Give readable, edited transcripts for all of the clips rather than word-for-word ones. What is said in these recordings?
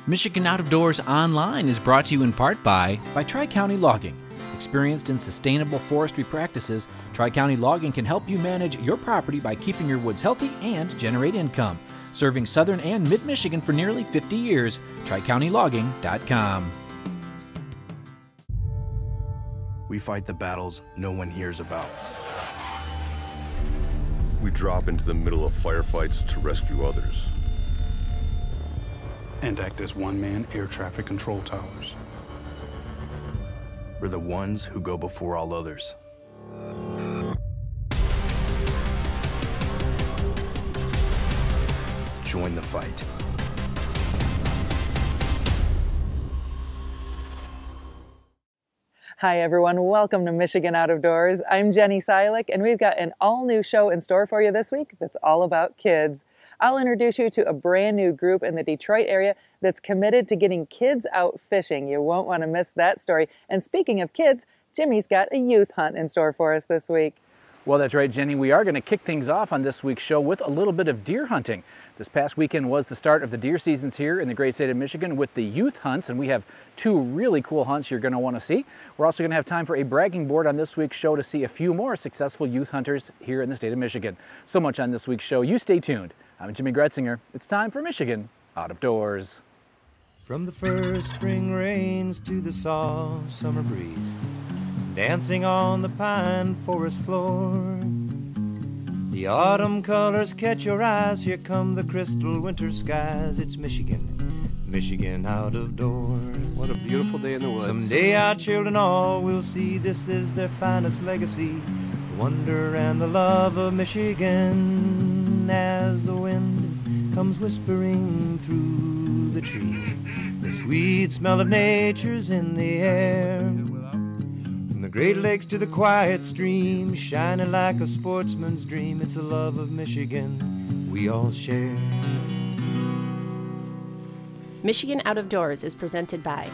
Michigan Out of Doors Online is brought to you in part by Tri-County Logging. Experienced in sustainable forestry practices, Tri-County Logging can help you manage your property by keeping your woods healthy and generate income. Serving southern and mid-Michigan for nearly 50 years, TriCountyLogging.com. We fight the battles no one hears about. We drop into the middle of firefights to rescue others. And act as one-man air traffic control towers. We're the ones who go before all others. Join the fight. Hi everyone, welcome to Michigan Out of Doors. I'm Jenny Silik, and we've got an all-new show in store for you this week that's all about kids. I'll introduce you to a brand new group in the Detroit area that's committed to getting kids out fishing. You won't want to miss that story. And speaking of kids, Jimmy's got a youth hunt in store for us this week. Well, that's right, Jenny. We are going to kick things off on this week's show with a little bit of deer hunting. This past weekend was the start of the deer seasons here in the great state of Michigan with the youth hunts, and we have two really cool hunts you're going to want to see. We're also going to have time for a bragging board on this week's show to see a few more successful youth hunters here in the state of Michigan. So much on this week's show. You stay tuned. I'm Jimmy Gretzinger. It's time for Michigan Out of Doors. From the first spring rains to the soft summer breeze, dancing on the pine forest floor, the autumn colors catch your eyes. Here come the crystal winter skies. It's Michigan, Michigan out of doors. What a beautiful day in the woods. Someday our children all will see this is their finest legacy, the wonder and the love of Michigan. As the wind comes whispering through the trees, the sweet smell of nature's in the air. From the Great Lakes to the quiet stream, shining like a sportsman's dream, it's a love of Michigan we all share. Michigan Out of Doors is presented by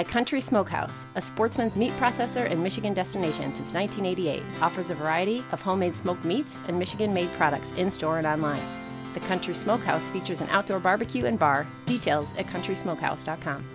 Country Smokehouse, a sportsman's meat processor and Michigan destination since 1988, offers a variety of homemade smoked meats and Michigan-made products in-store and online. The Country Smokehouse features an outdoor barbecue and bar. Details at countrysmokehouse.com.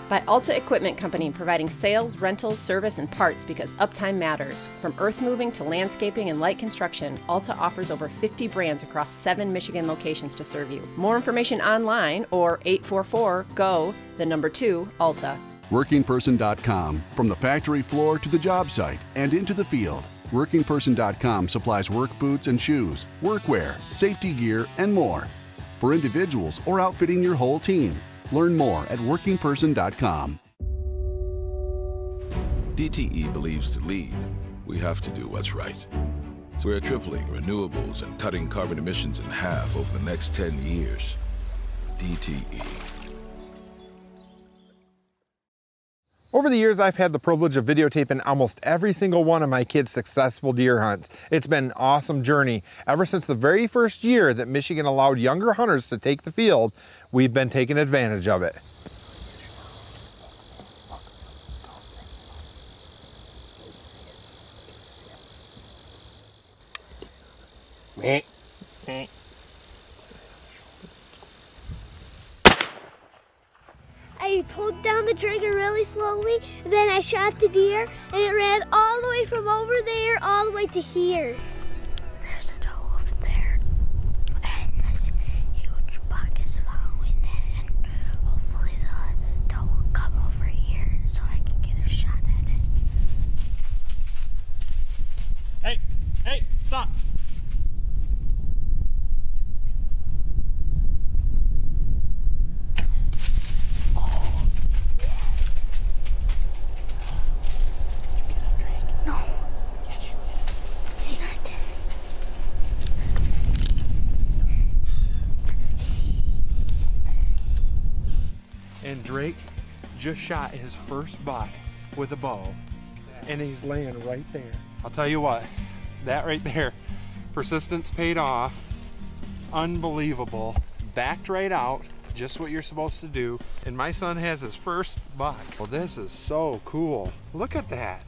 By Alta Equipment Company, providing sales, rentals, service, and parts because uptime matters. From earth moving to landscaping and light construction, Alta offers over 50 brands across 7 Michigan locations to serve you. More information online or 844-GO-2-ALTA. WorkingPerson.com. From the factory floor to the job site and into the field, WorkingPerson.com supplies work boots and shoes, workwear, safety gear, and more. For individuals or outfitting your whole team. Learn more at WorkingPerson.com. DTE believes to lead, we have to do what's right. So we're tripling renewables and cutting carbon emissions in half over the next 10 years. DTE. Over the years, I've had the privilege of videotaping almost every single one of my kids' successful deer hunts. It's been an awesome journey. Ever since the very first year that Michigan allowed younger hunters to take the field, we've been taking advantage of it. I pulled down the trigger really slowly, and then I shot the deer, and it ran all the way from over there all the way to here. There's a doe over there, and this huge buck is following it, and hopefully the doe will come over here so I can get a shot at it. Hey, stop. And Drake just shot his first buck with a bow, and he's laying right there. I'll tell you what, that right there, persistence paid off, unbelievable, backed right out, just what you're supposed to do, and my son has his first buck. Well, this is so cool. Look at that.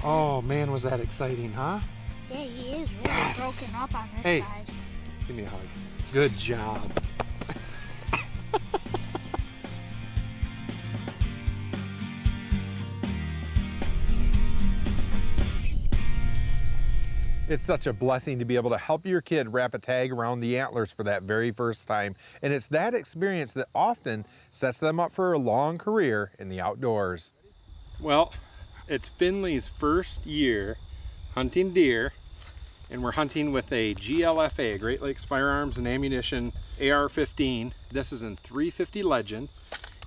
Oh man, was that exciting, huh? Yeah, he is really broken up on this side. Give me a hug. Good job. It's such a blessing to be able to help your kid wrap a tag around the antlers for that very first time. And it's that experience that often sets them up for a long career in the outdoors. Well, it's Finley's first year hunting deer, and we're hunting with a GLFA, Great Lakes Firearms and Ammunition AR-15. This is in 350 Legend,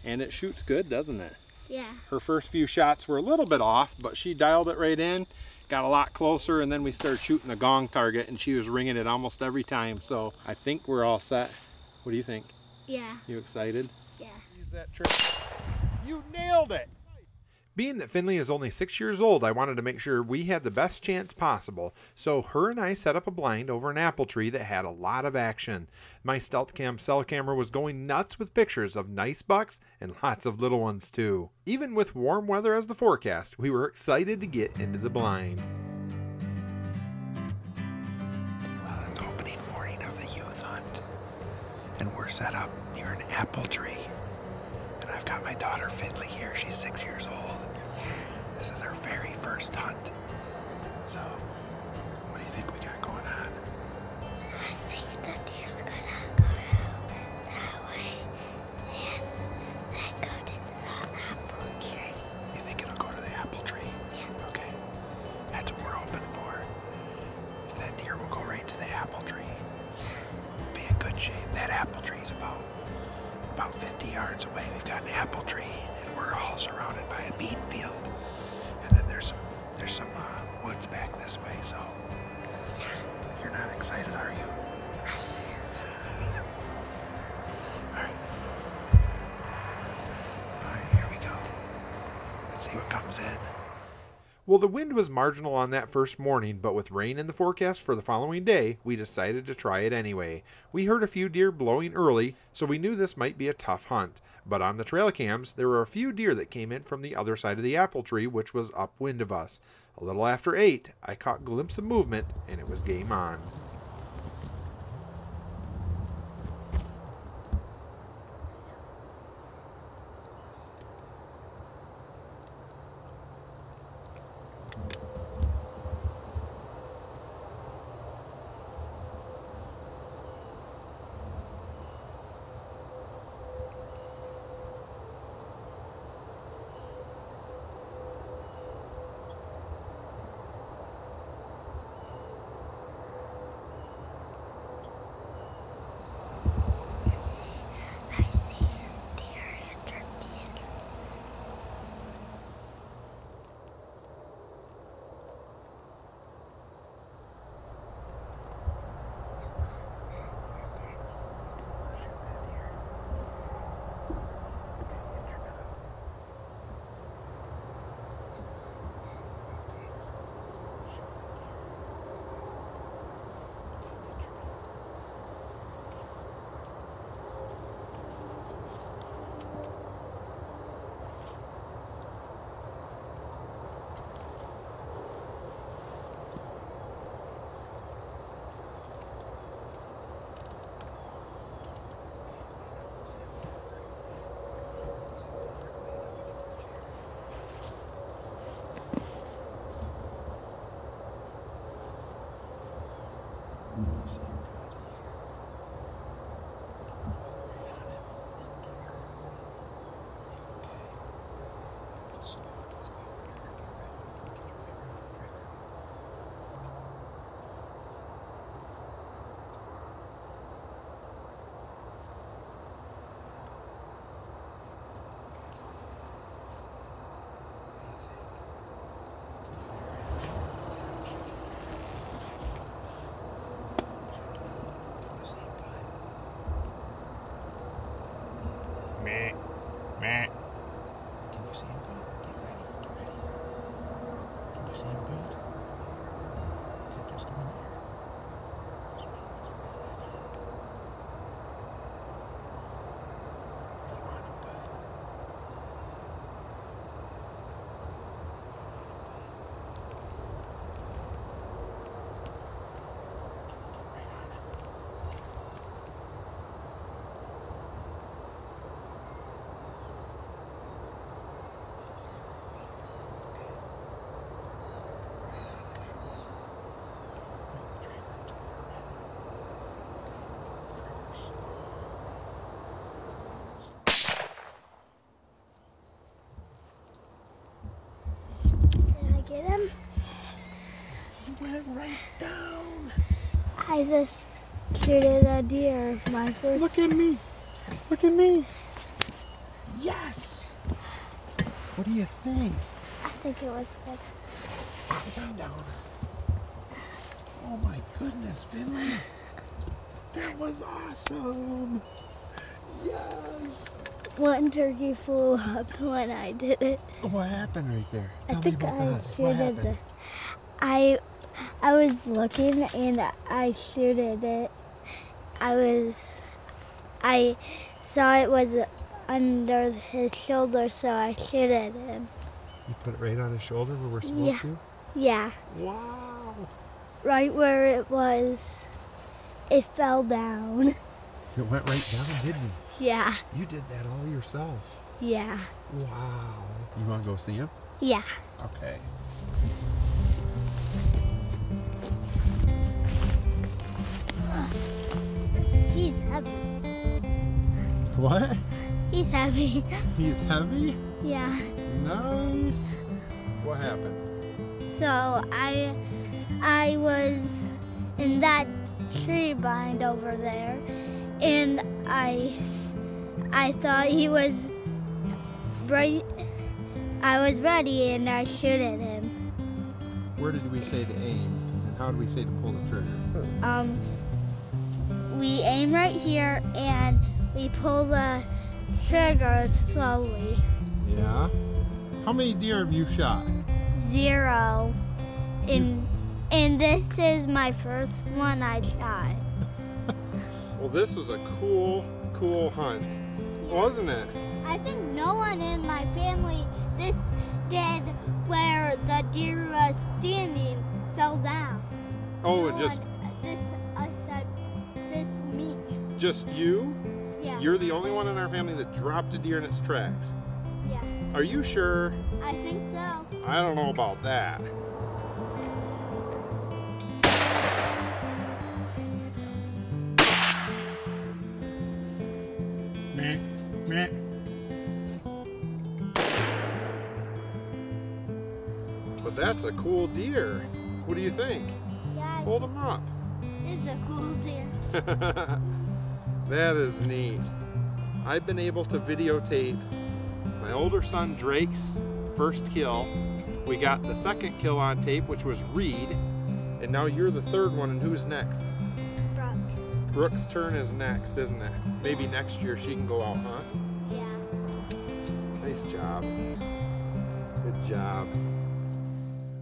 and it shoots good, doesn't it? Yeah. Her first few shots were a little bit off, but she dialed it right in, got a lot closer, and then we started shooting the gong target, and she was ringing it almost every time. So I think we're all set. What do you think? Yeah. You excited? Yeah. Use that trick. You nailed it! Being that Finley is only 6 years old, I wanted to make sure we had the best chance possible, so her and I set up a blind over an apple tree that had a lot of action. My StealthCam cell camera was going nuts with pictures of nice bucks and lots of little ones too. Even with warm weather as the forecast, we were excited to get into the blind. Well, it's opening morning of the youth hunt, and we're set up near an apple tree. And I've got my daughter Finley here. She's 6 years old. This is her very first hunt. So, what do you think we got going on? I think the deer's gonna go out that way and then go to the apple tree. You think it'll go to the apple tree? Yeah. Okay. That's what we're hoping for. If that deer will go right to the apple tree, we'll be in good shape. That apple tree is about 50 yards away. We've got an apple tree, and we're all surrounded by a bean field. And then there's some woods back this way, so you're not excited, are you? All right, here we go. Let's see what comes in. Well, the wind was marginal on that first morning, but with rain in the forecast for the following day, we decided to try it anyway. We heard a few deer blowing early, so we knew this might be a tough hunt. But on the trail cams, there were a few deer that came in from the other side of the apple tree, which was upwind of us. A little after 8, I caught a glimpse of movement, and it was game on. right down. I just shooted a deer. My first. Look at me. Look at me. Yes. What do you think? I think it was good. Down, down. Oh my goodness, Finley. That was awesome. Yes. One turkey flew up when I did it. What happened right there? I Tell me think about I that. What shooted happened? it. I was looking and I shooted it. I saw it was under his shoulder, so I shooted him. You put it right on his shoulder where we're supposed to? Yeah. Wow. Right where it was, it fell down. It went right down, didn't it? Yeah. You did that all yourself. Yeah. Wow. You want to go see him? Yeah. Okay. He's heavy. What? He's heavy. He's heavy? Yeah. Nice. What happened? So I was in that tree bind over there, and I thought he was right. I was ready, and I shot at him. Where did we say to aim, and how did we say to pull the trigger? We aim right here, and we pull the trigger slowly. Yeah. How many deer have you shot? 0. And this is my first one I shot. Well, this was a cool hunt, wasn't it? I think no one in my family this did where the deer was standing fell down. Oh, No and just one, this me. just you? Yeah. You're the only one in our family that dropped a deer in its tracks. Yeah. Are you sure? I think so. I don't know about that. Meh, meh. But that's a cool deer. What do you think? Yeah. Hold him up. This is a cool deer. That is neat. I've been able to videotape my older son Drake's first kill. We got the second kill on tape, which was Reed, and now you're the third one, and who's next? Brooke. Brooke's turn is next, isn't it? Maybe next year she can go out, huh? Yeah. Nice job. Good job.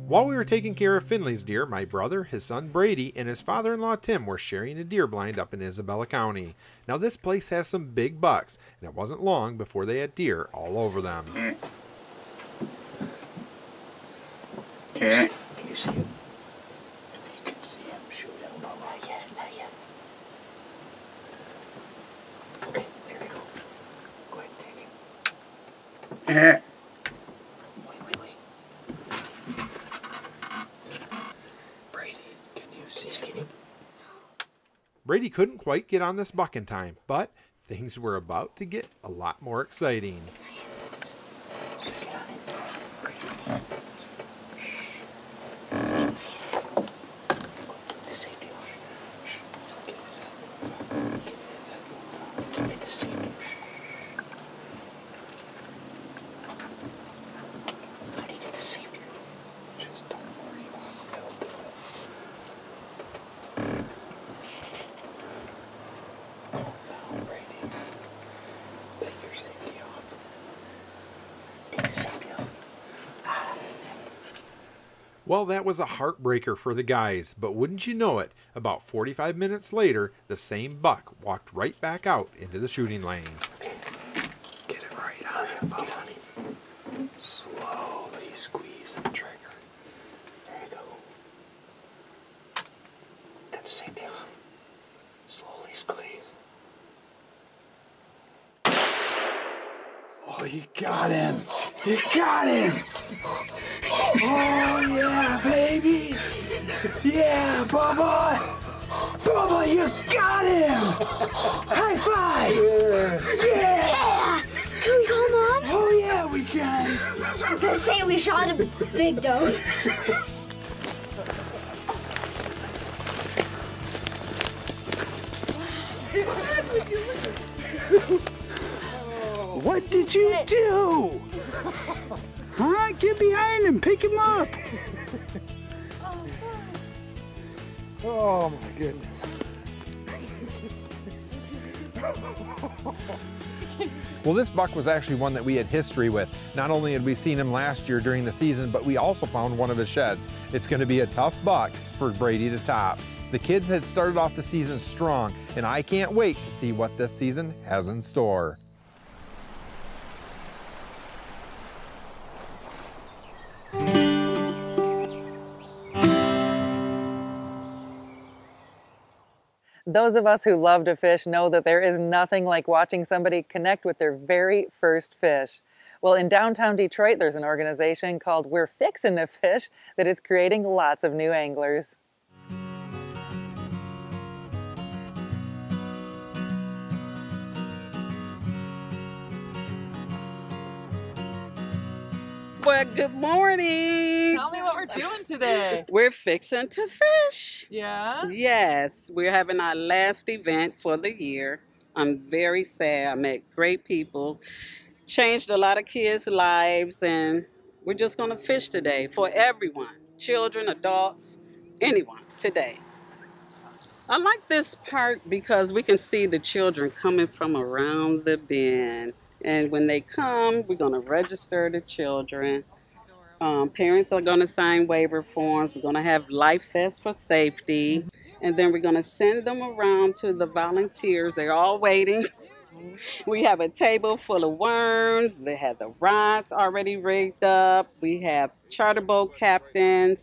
While we were taking care of Finley's deer, my brother, his son Brady, and his father-in-law Tim were sharing a deer blind up in Isabella County. Now this place has some big bucks, and it wasn't long before they had deer all over them. Can you see him? If you can see him, shoot him. No, not yet, not yet. Okay, there we go. Go ahead and take him. Wait. Brady, can you see him? Brady couldn't quite get on this buck in time, but things were about to get a lot more exciting. Well, that was a heartbreaker for the guys, but wouldn't you know it, about 45 minutes later, the same buck walked right back out into the shooting lane. Get it right on him, Bob. Slowly squeeze the trigger. There you go. Do the same deal. Slowly squeeze. Oh, you got him! You got him! Oh, yeah, baby! Yeah, Bubba! Bubba, you got him! High five! Yeah! Can we call Mom? Oh, yeah, we can! Let's say we shot a big dog. What did you do? Huh? Get behind him, pick him up. Oh my goodness. Well, this buck was actually one that we had history with. Not only had we seen him last year during the season, but we also found one of his sheds. It's going to be a tough buck for Brady to top. The kids had started off the season strong, and I can't wait to see what this season has in store. Those of us who love to fish know that there is nothing like watching somebody connect with their very first fish. Well, in downtown Detroit, there's an organization called We're Fixin' to Fish that is creating lots of new anglers. Well, good morning. Tell me what we're doing today. We're fixing to fish. Yeah? Yes, we're having our last event for the year. I'm very sad. I met great people, changed a lot of kids' lives, and we're just going to fish today for everyone, children, adults, anyone today. I like this part because we can see the children coming from around the bend. And when they come, we're going to register the children. Parents are going to sign waiver forms. We're going to have life vests for safety. And then we're going to send them around to the volunteers. They're all waiting. We have a table full of worms. They have the rods already rigged up. We have charter boat captains.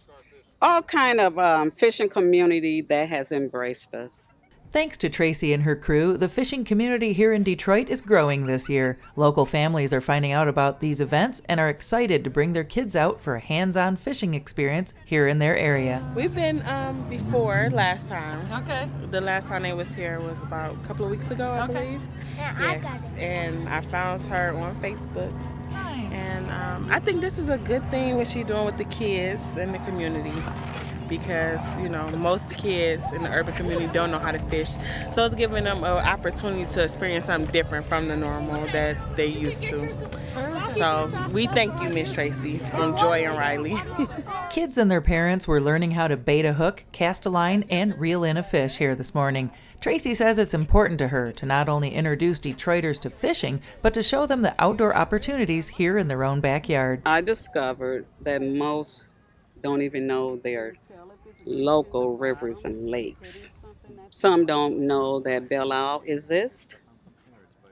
All kind of fishing community that has embraced us. Thanks to Tracy and her crew, the fishing community here in Detroit is growing this year. Local families are finding out about these events and are excited to bring their kids out for a hands-on fishing experience here in their area. We've been before last time. Okay. The last time they was here was about a couple of weeks ago, I believe. Yeah, yes. I got it. And I found her on Facebook. Nice. And I think this is a good thing what she's doing with the kids and the community. Because, you know, most kids in the urban community don't know how to fish. So it's giving them an opportunity to experience something different from the normal that they used to. So we thank you, Miss Tracy, from Joy and Riley. Kids and their parents were learning how to bait a hook, cast a line, and reel in a fish here this morning. Tracy says it's important to her to not only introduce Detroiters to fishing, but to show them the outdoor opportunities here in their own backyard. I discovered that most don't even know their local rivers and lakes. Some don't know that Belle Isle exists.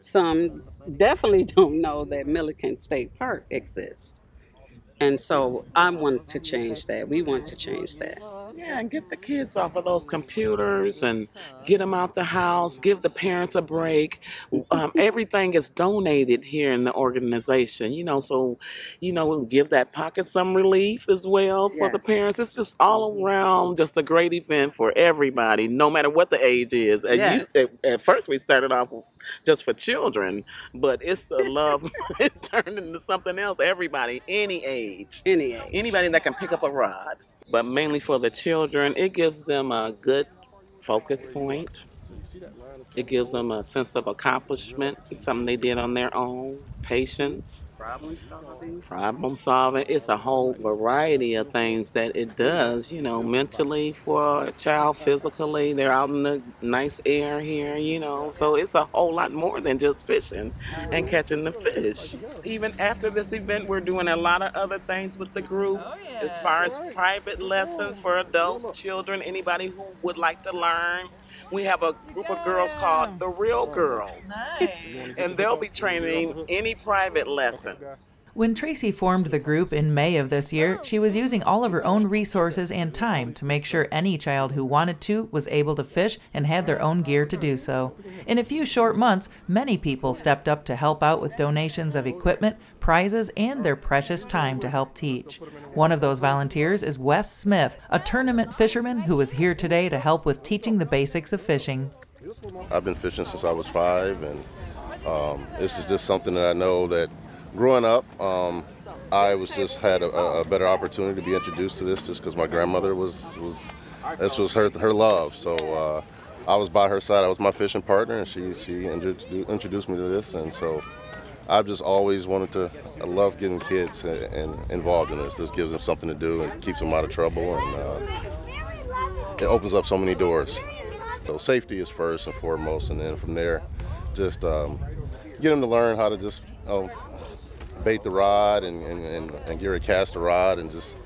Some definitely don't know that Milliken State Park exists. And so I want to change that. We want to change that. Yeah, and get the kids off of those computers and get them out the house, give the parents a break. Everything is donated here in the organization, you know, so, you know, we'll give that pocket some relief as well for the parents. It's just all around just a great event for everybody, no matter what the age is. At first we started off just for children, but it's the love. It turned into something else. Everybody, any age, anybody that can pick up a rod. But mainly for the children, it gives them a good focus point. It gives them a sense of accomplishment, something they did on their own, patience, problem solving. It's a whole variety of things that it does, you know, mentally for a child, physically. They're out in the nice air here, you know, so it's a whole lot more than just fishing and catching the fish. Even after this event, we're doing a lot of other things with the group as far as private lessons for adults, children, anybody who would like to learn. We have a group of girls called the Real Girls. Nice. And they'll be training any private lesson. When Tracy formed the group in May of this year, she was using all of her own resources and time to make sure any child who wanted to was able to fish and had their own gear to do so. In a few short months, many people stepped up to help out with donations of equipment, prizes, and their precious time to help teach. One of those volunteers is Wes Smith, a tournament fisherman who is here today to help with teaching the basics of fishing. I've been fishing since I was 5, and this is just something that I know that growing up, I had a better opportunity to be introduced to this just because my grandmother this was her love. So I was by her side. I was my fishing partner, and she introduced me to this, and so I've just always wanted to. I love getting kids and involved in this. This gives them something to do and keeps them out of trouble, and it opens up so many doors. So safety is first and foremost, and then from there, just get them to learn how to just bait the rod and get her to cast the rod, and just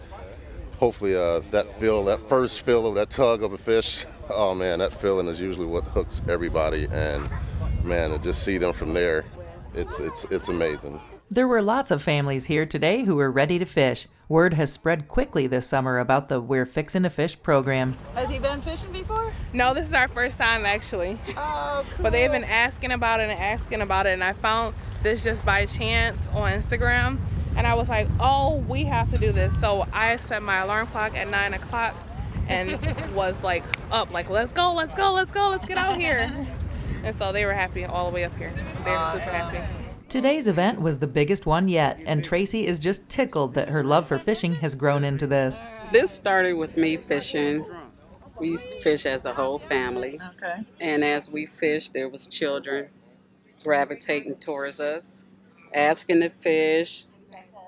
hopefully that first feel of that tug of a fish, oh man, that feeling is usually what hooks everybody, and man, to just see them from there, it's amazing. There were lots of families here today who were ready to fish. Word has spread quickly this summer about the We're Fixin' to Fish program. Has he been fishing before? No, this is our first time actually. Oh, cool. But they've been asking about it, and I found this just by chance on Instagram, and I was like, oh, we have to do this. So I set my alarm clock at 9 o'clock and was like up, like, let's go, let's get out here. And so they were happy all the way up here. They were super happy. Today's event was the biggest one yet, and Tracy is just tickled that her love for fishing has grown into this. This started with me fishing. We used to fish as a whole family. Okay. And as we fished, there was children gravitating towards us, asking to fish,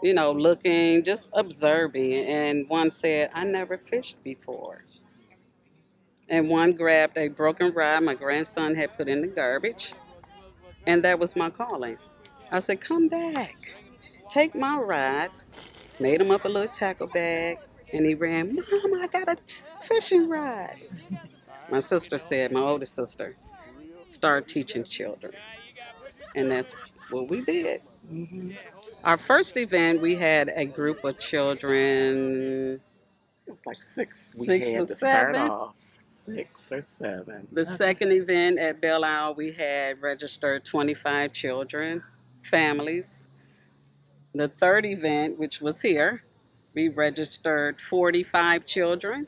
you know, looking, just observing. And one said, I never fished before. And one grabbed a broken rod my grandson had put in the garbage, and that was my calling. I said, come back, take my rod, made him up a little tackle bag, and he ran, Mom, I got a fishing rod. My sister said, my older sister, start teaching children. And that's what we did. Our first event, we had a group of children, like six to start off. 6 or 7. The second event at Belle Isle, we had registered 25 children, families. The third event, which was here, we registered 45 children.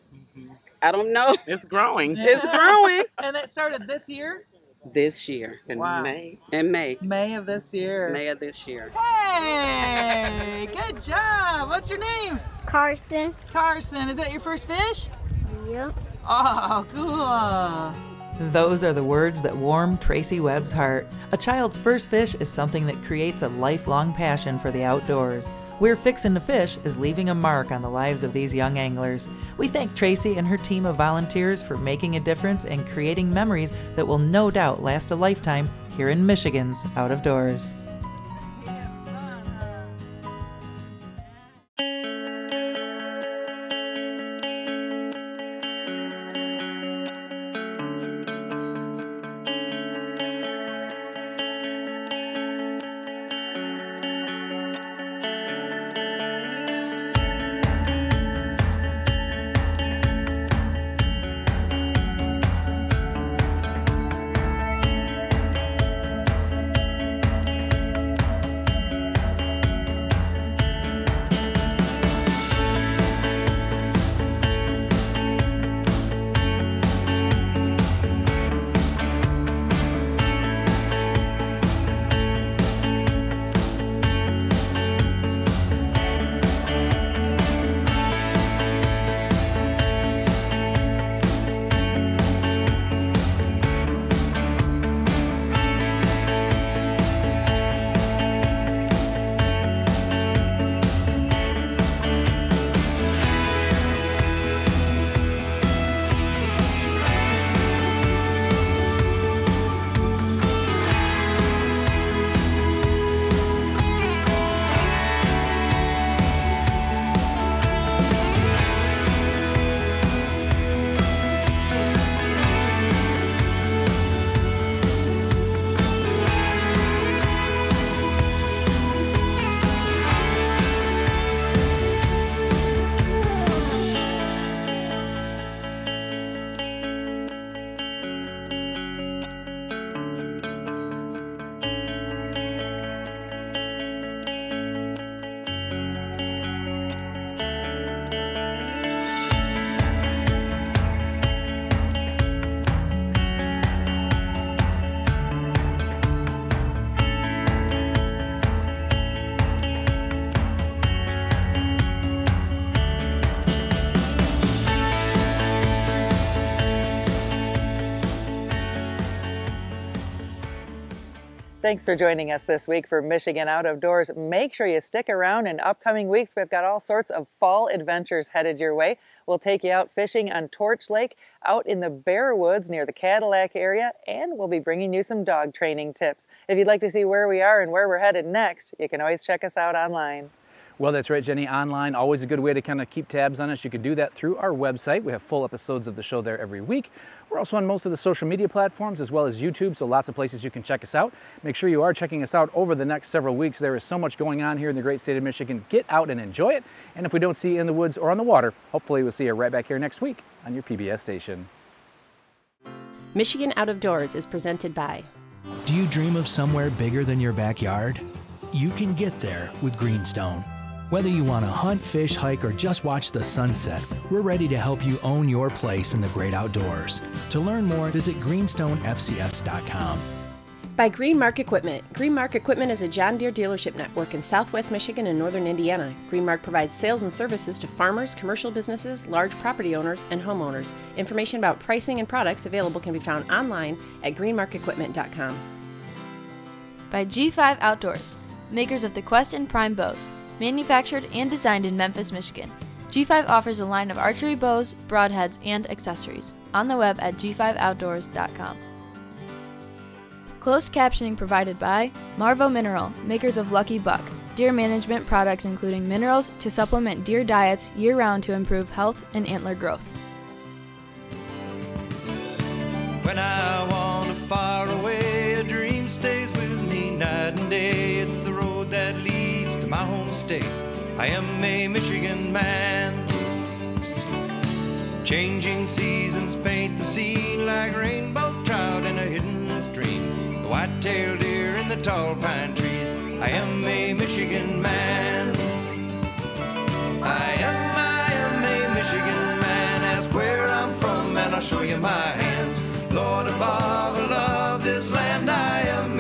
I don't know. It's growing. It's growing. And it started this year? This year. In May. In May. May of this year. May of this year. Hey, good job. What's your name? Carson. Carson. Is that your first fish? Yep. Oh, cool. Those are the words that warm Tracy Webb's heart. A child's first fish is something that creates a lifelong passion for the outdoors. We're Fixin' to Fish is leaving a mark on the lives of these young anglers. We thank Tracy and her team of volunteers for making a difference and creating memories that will no doubt last a lifetime here in Michigan's Out of Doors. Thanks for joining us this week for Michigan Out of Doors. Make sure you stick around. In upcoming weeks, we've got all sorts of fall adventures headed your way. We'll take you out fishing on Torch Lake, out in the Bear Woods near the Cadillac area, and we'll be bringing you some dog training tips. If you'd like to see where we are and where we're headed next, you can always check us out online. Well, that's right, Jenny. Online, always a good way to kind of keep tabs on us. You can do that through our website. We have full episodes of the show there every week. We're also on most of the social media platforms as well as YouTube, so lots of places you can check us out. Make sure you are checking us out over the next several weeks. There is so much going on here in the great state of Michigan. Get out and enjoy it. And if we don't see you in the woods or on the water, hopefully we'll see you right back here next week on your PBS station. Michigan Out of Doors is presented by. Do you dream of somewhere bigger than your backyard? You can get there with Greenstone. Whether you want to hunt, fish, hike, or just watch the sunset, we're ready to help you own your place in the great outdoors. To learn more, visit greenstonefcs.com. By GREENMARK Equipment. GREENMARK Equipment is a John Deere dealership network in southwest Michigan and northern Indiana. GREENMARK provides sales and services to farmers, commercial businesses, large property owners, and homeowners. Information about pricing and products available can be found online at greenmarkequipment.com. By G5 Outdoors, makers of the Quest and Prime bows. Manufactured and designed in Memphis, Michigan. G5 offers a line of archery bows, broadheads, and accessories. On the web at g5outdoors.com. Closed captioning provided by Marvo Mineral, makers of Lucky Buck. Deer management products including minerals to supplement deer diets year-round to improve health and antler growth. When I wander far away, a dream stays with me night and day. It's the road that leads to my home state. I am a Michigan man. Changing seasons paint the scene like rainbow trout in a hidden stream. The white-tailed deer in the tall pine trees. I am a Michigan man. I am a Michigan man. Ask where I'm from and I'll show you my hands. Lord above, I love this land. I am